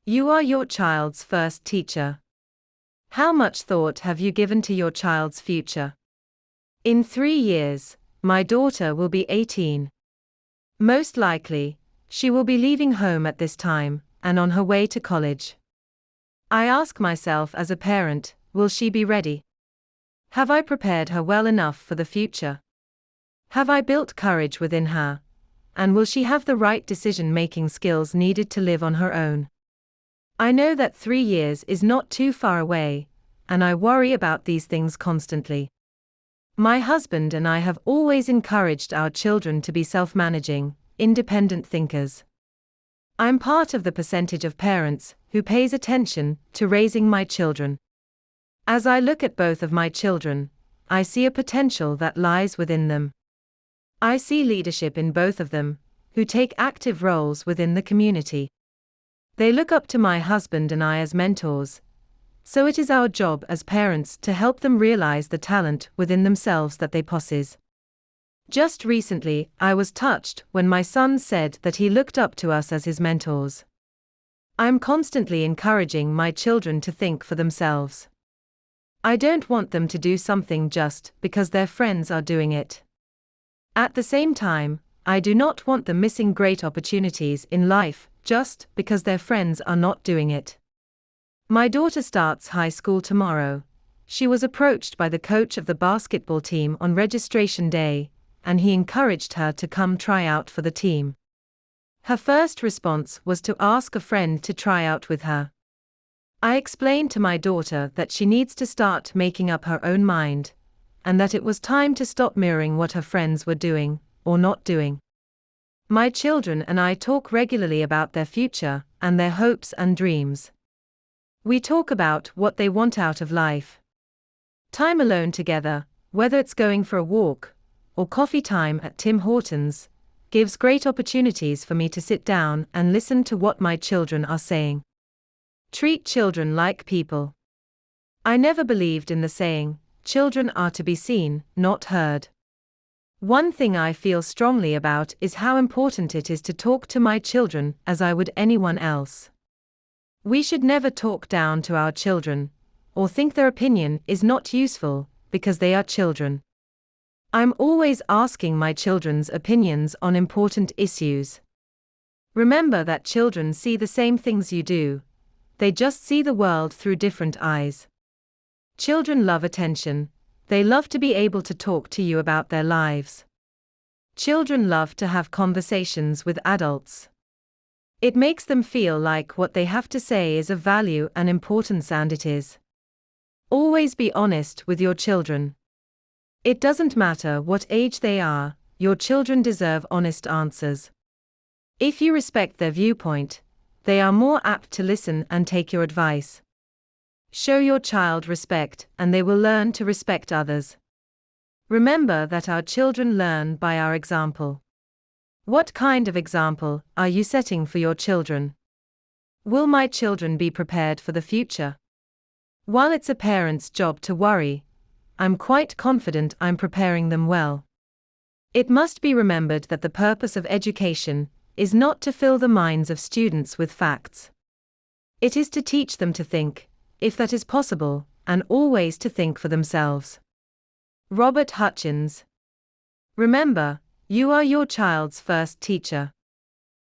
You are your child's first teacher. How much thought have you given to your child's future? In 3 years, my daughter will be 18. Most likely, she will be leaving home at this time, and on her way to college. I ask myself as a parent, will she be ready? Have I prepared her well enough for the future? Have I built courage within her? And will she have the right decision-making skills needed to live on her own? I know that 3 years is not too far away, and I worry about these things constantly. My husband and I have always encouraged our children to be self-managing, independent thinkers. I'm part of the percentage of parents who pays attention to raising my children. As I look at both of my children, I see a potential that lies within them. I see leadership in both of them, who take active roles within the community. They look up to my husband and I as mentors, so it is our job as parents to help them realize the talent within themselves that they possess. Just recently, I was touched when my son said that he looked up to us as his mentors. I'm constantly encouraging my children to think for themselves. I don't want them to do something just because their friends are doing it. At the same time, I do not want them missing great opportunities in life just because their friends are not doing it. My daughter starts high school tomorrow. She was approached by the coach of the basketball team on registration day, and he encouraged her to come try out for the team. Her first response was to ask a friend to try out with her. I explained to my daughter that she needs to start making up her own mind, and that it was time to stop mirroring what her friends were doing, or not doing. My children and I talk regularly about their future, and their hopes and dreams. We talk about what they want out of life. Time alone together, whether it's going for a walk, or coffee time at Tim Hortons, gives great opportunities for me to sit down and listen to what my children are saying. Treat children like people. I never believed in the saying, children are to be seen, not heard. One thing I feel strongly about is how important it is to talk to my children as I would anyone else. We should never talk down to our children, or think their opinion is not useful, because they are children. I'm always asking my children's opinions on important issues. Remember that children see the same things you do, they just see the world through different eyes. Children love attention. They love to be able to talk to you about their lives. Children love to have conversations with adults. It makes them feel like what they have to say is of value and importance, and it is. Always be honest with your children. It doesn't matter what age they are, your children deserve honest answers. If you respect their viewpoint, they are more apt to listen and take your advice. Show your child respect, and they will learn to respect others. Remember that our children learn by our example. What kind of example are you setting for your children? Will my children be prepared for the future? While it's a parent's job to worry, I'm quite confident I'm preparing them well. It must be remembered that the purpose of education is not to fill the minds of students with facts. It is to teach them to think, if that is possible, and always to think for themselves. Robert Hutchins. Remember, you are your child's first teacher.